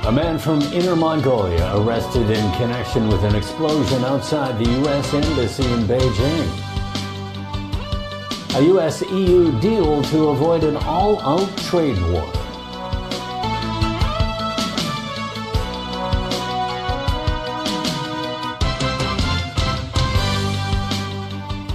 A man from Inner Mongolia arrested in connection with an explosion outside the U.S. Embassy in Beijing. A U.S.-EU deal to avoid an all-out trade war.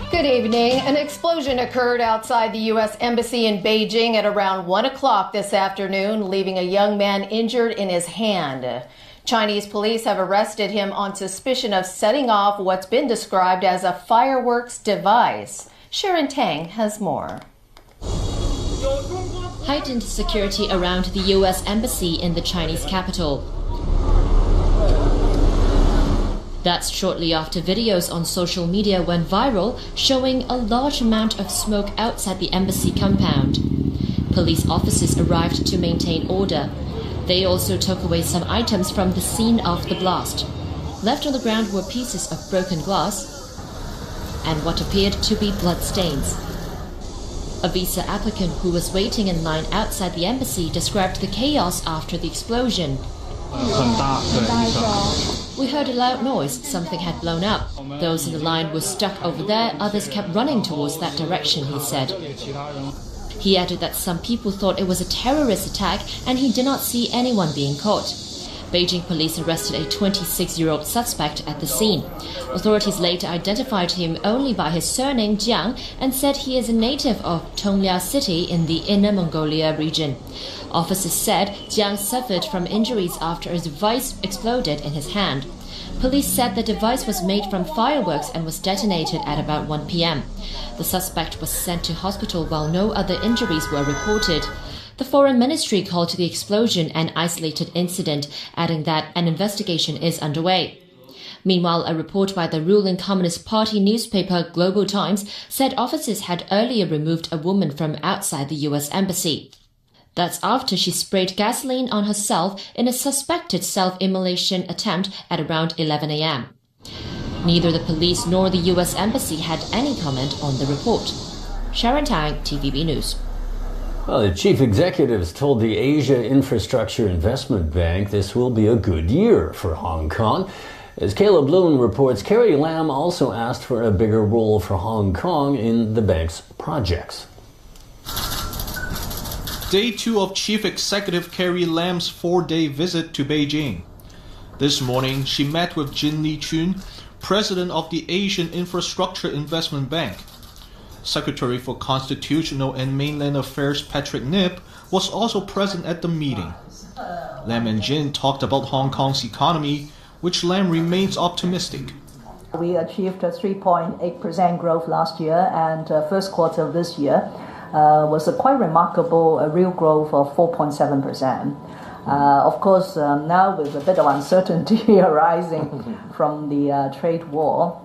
Good evening. An explosion occurred outside the U.S. Embassy in Beijing at around 1 o'clock this afternoon, leaving a young man injured in his hand. Chinese police have arrested him on suspicion of setting off what's been described as a fireworks device. Sharon Tang has more. Heightened security around the U.S. Embassy in the Chinese capital. That's shortly after videos on social media went viral showing a large amount of smoke outside the embassy compound. Police officers arrived to maintain order. They also took away some items from the scene of the blast. Left on the ground were pieces of broken glass and what appeared to be bloodstains. A visa applicant who was waiting in line outside the embassy described the chaos after the explosion. We heard a loud noise, something had blown up. Those in the line were stuck over there, others kept running towards that direction, he said. He added that some people thought it was a terrorist attack and he did not see anyone being caught. Beijing police arrested a 26-year-old suspect at the scene. Authorities later identified him only by his surname Jiang and said he is a native of Tonglia City in the Inner Mongolia region. Officers said Jiang suffered from injuries after a device exploded in his hand. Police said the device was made from fireworks and was detonated at about 1 p.m. The suspect was sent to hospital while no other injuries were reported. The Foreign Ministry called the explosion an isolated incident, adding that an investigation is underway. Meanwhile, a report by the ruling Communist Party newspaper Global Times said officers had earlier removed a woman from outside the U.S. Embassy. That's after she sprayed gasoline on herself in a suspected self-immolation attempt at around 11 a.m. Neither the police nor the U.S. Embassy had any comment on the report. Sharon Tang, TVB News. Well, the chief executives told the Asia Infrastructure Investment Bank this will be a good year for Hong Kong. As Caleb Loon reports, Carrie Lam also asked for a bigger role for Hong Kong in the bank's projects. Day 2 of Chief Executive Carrie Lam's 4-day visit to Beijing. This morning, she met with Jin Liqun, president of the Asian Infrastructure Investment Bank. Secretary for Constitutional and Mainland Affairs Patrick Nip was also present at the meeting. Lam and Jin talked about Hong Kong's economy, which Lam remains optimistic. We achieved a 3.8% growth last year, and first quarter of this year was a quite remarkable real growth of 4.7%. Of course, now with a bit of uncertainty arising from the trade war,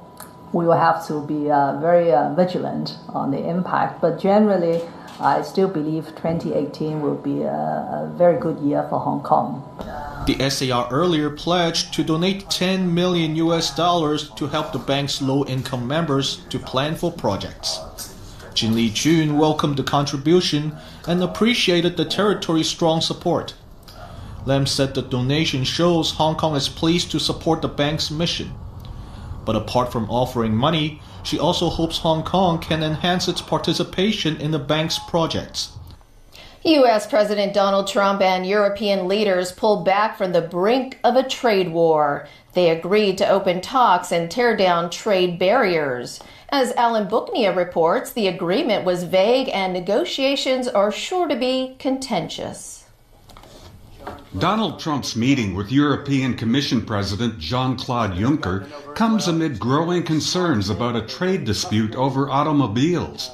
we will have to be very vigilant on the impact. But generally, I still believe 2018 will be a very good year for Hong Kong. The SAR earlier pledged to donate $10 million to help the bank's low-income members to plan for projects. Jin Liqun welcomed the contribution and appreciated the territory's strong support. Lam said the donation shows Hong Kong is pleased to support the bank's mission. But apart from offering money, she also hopes Hong Kong can enhance its participation in the bank's projects. U.S. President Donald Trump and European leaders pulled back from the brink of a trade war. They agreed to open talks and tear down trade barriers. As Alan Booknia reports, the agreement was vague and negotiations are sure to be contentious. Donald Trump's meeting with European Commission President Jean-Claude Juncker comes amid growing concerns about a trade dispute over automobiles.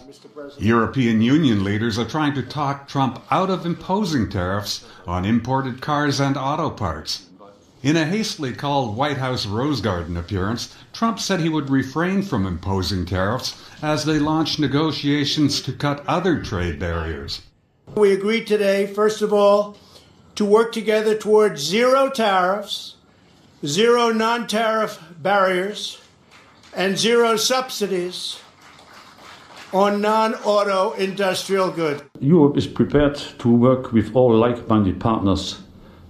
European Union leaders are trying to talk Trump out of imposing tariffs on imported cars and auto parts. In a hastily called White House Rose Garden appearance, Trump said he would refrain from imposing tariffs as they launch negotiations to cut other trade barriers. We agreed today, first of all, to work together towards zero tariffs, zero non-tariff barriers, and zero subsidies on non-auto industrial goods. Europe is prepared to work with all like-minded partners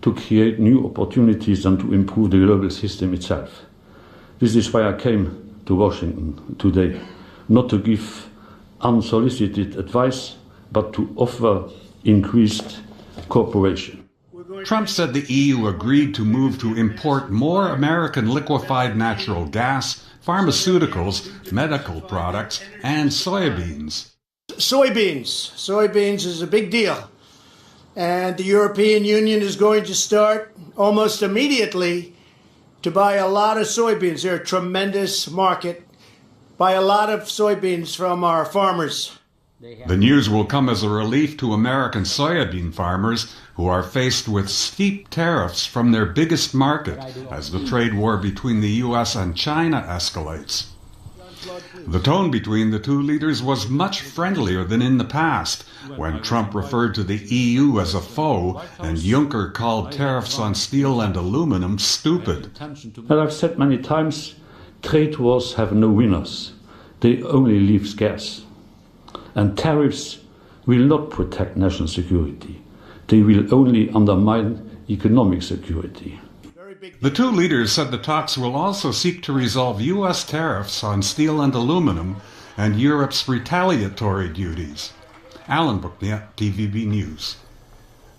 to create new opportunities and to improve the global system itself. This is why I came to Washington today, not to give unsolicited advice, but to offer increased cooperation. Trump said the EU agreed to move to import more American liquefied natural gas, pharmaceuticals, medical products, and soybeans. Soybeans is a big deal. And the European Union is going to start almost immediately to buy a lot of soybeans. They're a tremendous market. Buy a lot of soybeans from our farmers. The news will come as a relief to American soybean farmers who are faced with steep tariffs from their biggest market as the trade war between the U.S. and China escalates. The tone between the two leaders was much friendlier than in the past, when Trump referred to the EU as a foe and Juncker called tariffs on steel and aluminum stupid. As I've said many times, trade wars have no winners. They only leave scarce. And tariffs will not protect national security. They will only undermine economic security. The two leaders said the talks will also seek to resolve U.S. tariffs on steel and aluminum and Europe's retaliatory duties. Alan Bookniat, TVB News.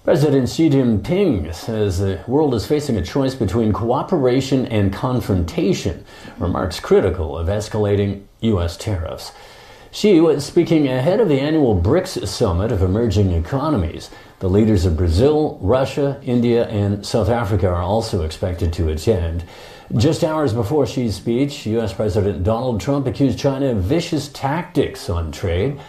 President Xi Jinping says the world is facing a choice between cooperation and confrontation, remarks critical of escalating U.S. tariffs. Xi was speaking ahead of the annual BRICS summit of emerging economies. The leaders of Brazil, Russia, India, and South Africa are also expected to attend. Just hours before Xi's speech, U.S. President Donald Trump accused China of vicious tactics on trade.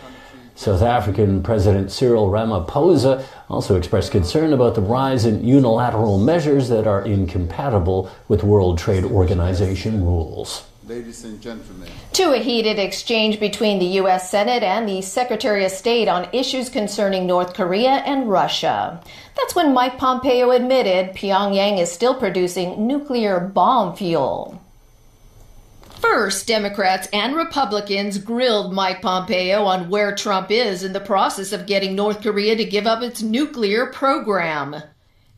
South African President Cyril Ramaphosa also expressed concern about the rise in unilateral measures that are incompatible with World Trade Organization rules. Ladies and gentlemen. To a heated exchange between the U.S. Senate and the Secretary of State on issues concerning North Korea and Russia. That's when Mike Pompeo admitted Pyongyang is still producing nuclear bomb fuel. First, Democrats and Republicans grilled Mike Pompeo on where Trump is in the process of getting North Korea to give up its nuclear program.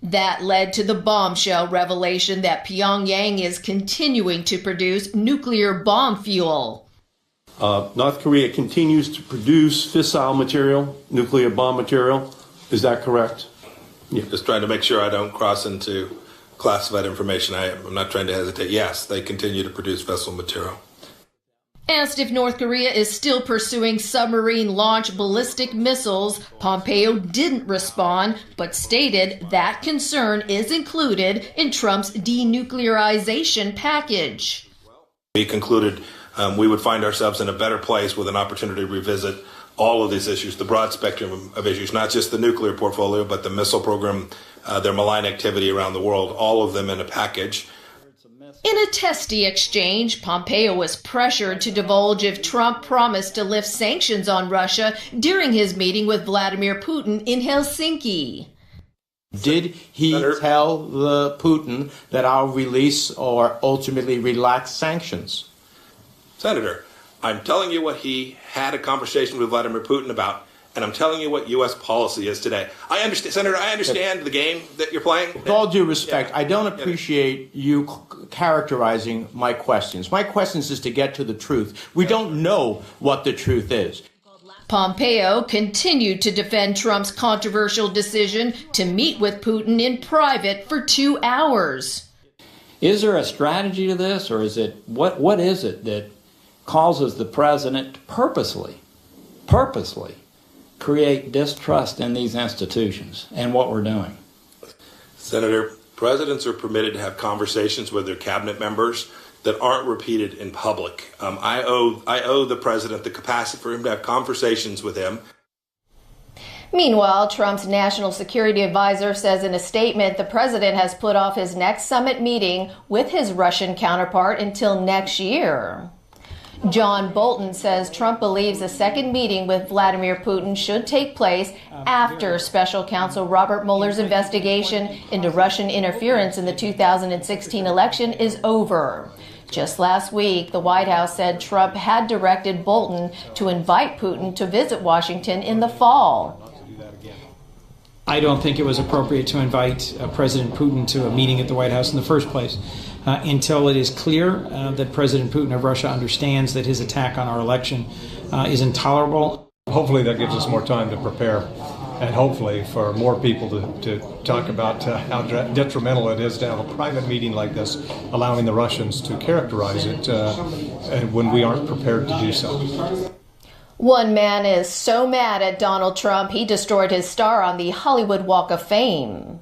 That led to the bombshell revelation that Pyongyang is continuing to produce nuclear bomb fuel. North Korea continues to produce fissile material, nuclear bomb material. Is that correct? Yeah. Just trying to make sure I don't cross into classified information. I'm not trying to hesitate. Yes, they continue to produce fissile material. Asked if North Korea is still pursuing submarine-launched ballistic missiles, Pompeo didn't respond, but stated that concern is included in Trump's denuclearization package. We concluded we would find ourselves in a better place with an opportunity to revisit all of these issues, the broad spectrum of issues, not just the nuclear portfolio, but the missile program, their malign activity around the world, all of them in a package. In a testy exchange, Pompeo was pressured to divulge if Trump promised to lift sanctions on Russia during his meeting with Vladimir Putin in Helsinki. Did he tell Putin that I'll release or ultimately relax sanctions? Senator, I'm telling you what he had a conversation with Vladimir Putin about, and I'm telling you what U.S. policy is today. I understand, Senator, I understand the game that you're playing. With all due respect, I don't appreciate you characterizing my questions. My questions is to get to the truth. We don't know what the truth is. Pompeo continued to defend Trump's controversial decision to meet with Putin in private for 2 hours. Is there a strategy to this, or is it what is it that causes the president to purposely create distrust in these institutions and what we're doing? Senator, presidents are permitted to have conversations with their cabinet members that aren't repeated in public. I owe the president the capacity for him to have conversations with him. Meanwhile, Trump's national security advisor says in a statement the president has put off his next summit meeting with his Russian counterpart until next year. John Bolton says Trump believes a second meeting with Vladimir Putin should take place after Special Counsel Robert Mueller's investigation into Russian interference in the 2016 election is over. Just last week, the White House said Trump had directed Bolton to invite Putin to visit Washington in the fall. I don't think it was appropriate to invite President Putin to a meeting at the White House in the first place until it is clear that President Putin of Russia understands that his attack on our election is intolerable. Hopefully that gives us more time to prepare, and hopefully for more people to talk about how detrimental it is to have a private meeting like this, allowing the Russians to characterize it when we aren't prepared to do so. One man is so mad at Donald Trump, he destroyed his star on the Hollywood Walk of Fame.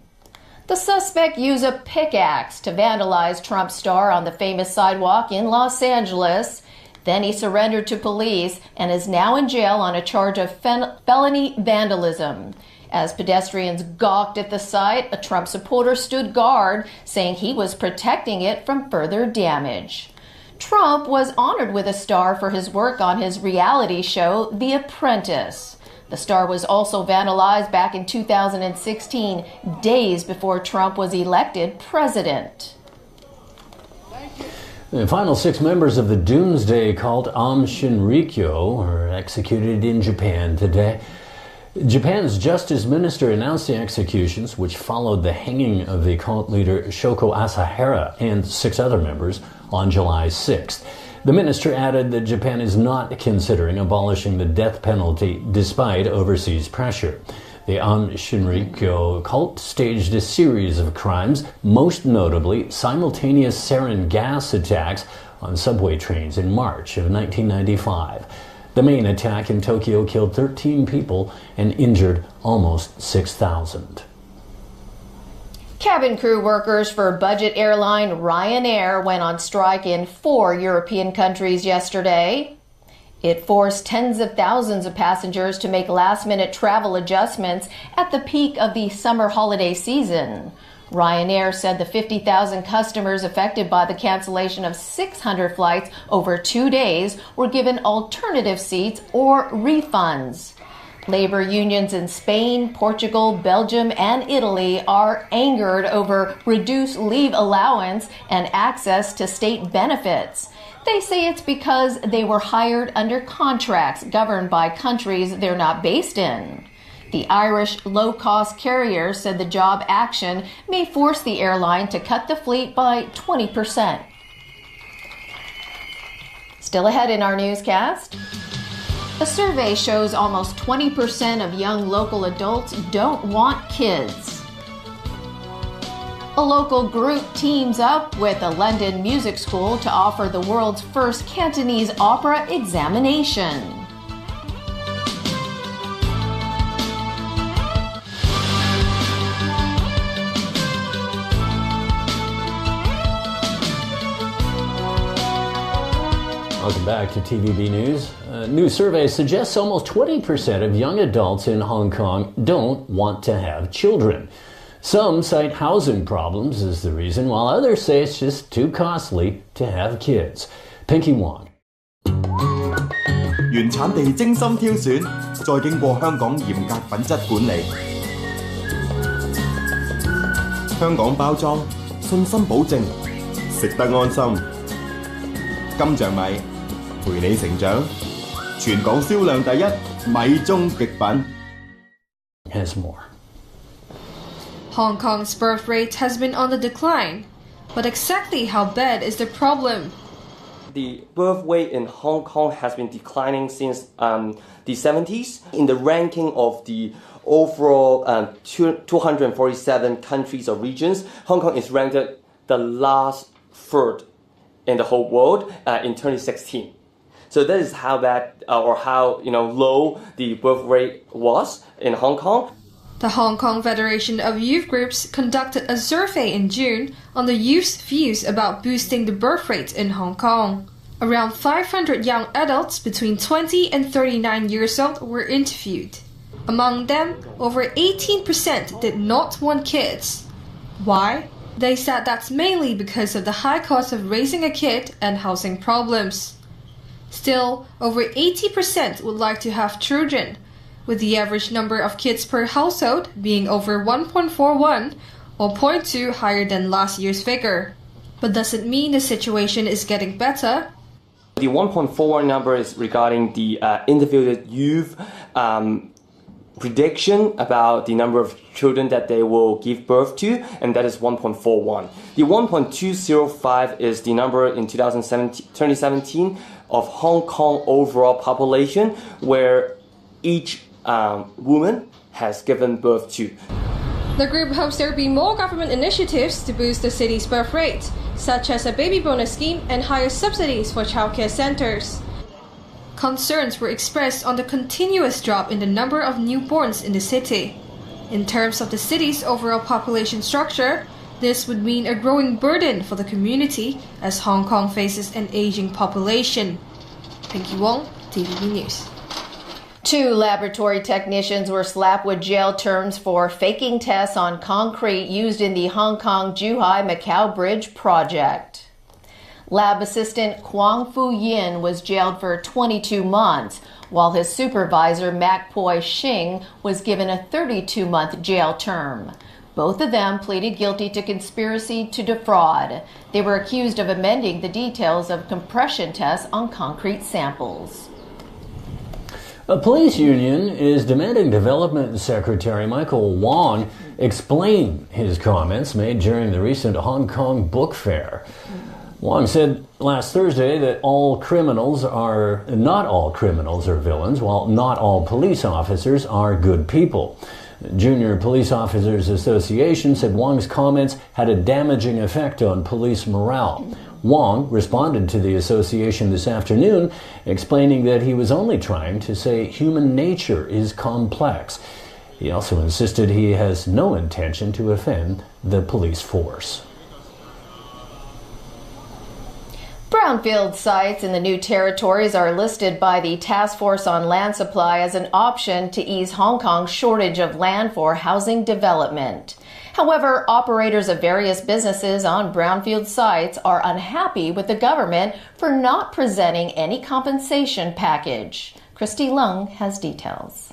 The suspect used a pickaxe to vandalize Trump's star on the famous sidewalk in Los Angeles. Then he surrendered to police and is now in jail on a charge of felony vandalism. As pedestrians gawked at the sight, a Trump supporter stood guard, saying he was protecting it from further damage. Trump was honored with a star for his work on his reality show, The Apprentice. The star was also vandalized back in 2016, days before Trump was elected president. The final 6 members of the doomsday cult Aum Shinrikyo were executed in Japan today. Japan's justice minister announced the executions, which followed the hanging of the cult leader Shoko Asahara and 6 other members on July 6th. The minister added that Japan is not considering abolishing the death penalty despite overseas pressure. The Aum Shinrikyo cult staged a series of crimes, most notably simultaneous sarin gas attacks on subway trains in March of 1995. The main attack in Tokyo killed 13 people and injured almost 6,000. Cabin crew workers for budget airline Ryanair went on strike in 4 European countries yesterday. It forced tens of thousands of passengers to make last-minute travel adjustments at the peak of the summer holiday season. Ryanair said the 50,000 customers affected by the cancellation of 600 flights over 2 days were given alternative seats or refunds. Labor unions in Spain, Portugal, Belgium, and Italy are angered over reduced leave allowance and access to state benefits. They say it's because they were hired under contracts governed by countries they're not based in. The Irish low-cost carrier said the job action may force the airline to cut the fleet by 20%. Still ahead in our newscast. A survey shows almost 20% of young local adults don't want kids. A local group teams up with a London music school to offer the world's first Cantonese opera examination. Welcome back to TVB News. A new survey suggests almost 20% of young adults in Hong Kong don't want to have children. Some cite housing problems as the reason, while others say it's just too costly to have kids. Pinky Wong. 原產地精心挑選，再經過香港嚴格品質管理。香港包裝，信心保證，食得安心。金像米。 陪你成長，全港銷量第一，米中極品。Has more. Hong Kong's birth rate has been on the decline, but exactly how bad is the problem? The birth rate in Hong Kong has been declining since the 70s. In the ranking of the overall 247 countries or regions, Hong Kong is ranked the last third in the whole world in 2016. So that is how bad or how low the birth rate was in Hong Kong. The Hong Kong Federation of Youth Groups conducted a survey in June on the youth's views about boosting the birth rate in Hong Kong. Around 500 young adults between 20 and 39 years old were interviewed. Among them, over 18% did not want kids. Why? They said that's mainly because of the high cost of raising a kid and housing problems. Still, over 80% would like to have children, with the average number of kids per household being over 1.41 or 0.2 higher than last year's figure. But does it mean the situation is getting better? The 1.41 number is regarding the interviewed youth prediction about the number of children that they will give birth to, and that is 1.41. The 1.205 is the number in 2017 of Hong Kong overall population, where each woman has given birth to. The group hopes there will be more government initiatives to boost the city's birth rate, such as a baby bonus scheme and higher subsidies for childcare centers. Concerns were expressed on the continuous drop in the number of newborns in the city. In terms of the city's overall population structure, this would mean a growing burden for the community as Hong Kong faces an aging population. Pinky Wong, TVB News. 2 laboratory technicians were slapped with jail terms for faking tests on concrete used in the Hong Kong-Zhuhai-Macau Bridge project. Lab assistant Kwang Fu Yin was jailed for 22 months, while his supervisor Mak Poi Shing was given a 32-month jail term. Both of them pleaded guilty to conspiracy to defraud. They were accused of amending the details of compression tests on concrete samples. A police union is demanding Development Secretary Michael Wong explain his comments made during the recent Hong Kong Book Fair. Wong said last Thursday that not all criminals are villains, while not all police officers are good people. Junior Police Officers Association said Wong's comments had a damaging effect on police morale. Wong responded to the association this afternoon, explaining that he was only trying to say human nature is complex. He also insisted he has no intention to offend the police force. Brownfield sites in the new territories are listed by the Task Force on Land Supply as an option to ease Hong Kong's shortage of land for housing development. However, operators of various businesses on brownfield sites are unhappy with the government for not presenting any compensation package. Christy Lung has details.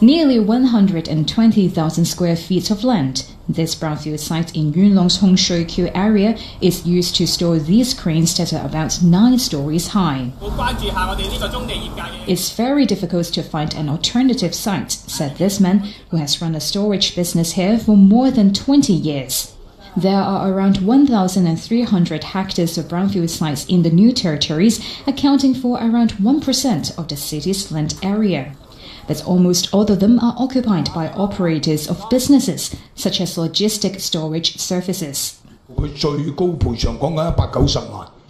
Nearly 120,000 square feet of land. This brownfield site in Yuen Long's Hong Shui Kiu area is used to store these cranes that are about 9 stories high. It's very difficult to find an alternative site, said this man, who has run a storage business here for more than 20 years. There are around 1,300 hectares of brownfield sites in the new territories, accounting for around 1% of the city's land area. But almost all of them are occupied by operators of businesses, such as logistic storage services.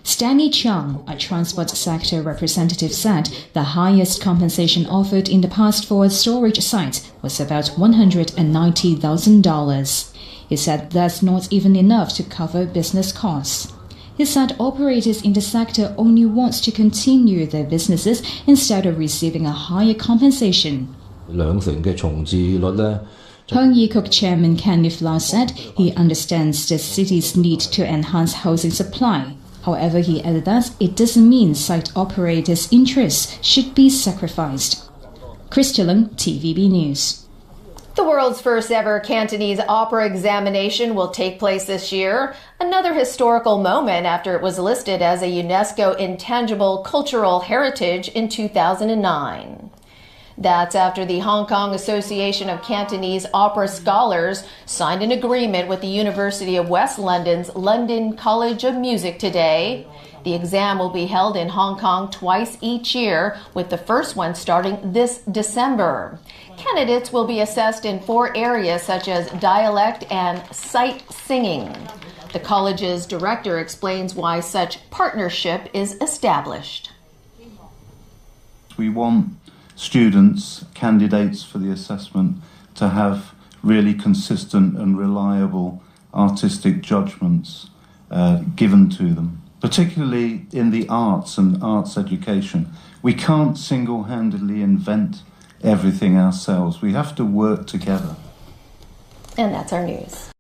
Stanley Chung, a transport sector representative, said the highest compensation offered in the past for a storage site was about $190,000. He said that's not even enough to cover business costs. He said operators in the sector only want to continue their businesses instead of receiving a higher compensation. Hung Yi Kok chairman Kenneth Lau said he understands the city's need to enhance housing supply. However, he added that it doesn't mean site operators' interests should be sacrificed. Christy Lung, TVB News. The world's first ever Cantonese opera examination will take place this year, another historical moment after it was listed as a UNESCO Intangible Cultural Heritage in 2009. That's after the Hong Kong Association of Cantonese Opera Scholars signed an agreement with the University of West London's London College of Music today. The exam will be held in Hong Kong twice each year, with the first one starting this December. Candidates will be assessed in 4 areas such as dialect and sight singing. The college's director explains why such partnership is established. We want students, candidates for the assessment, to have really consistent and reliable artistic judgments given to them, particularly in the arts and arts education. We can't single-handedly invent everything ourselves. We have to work together. And that's our news.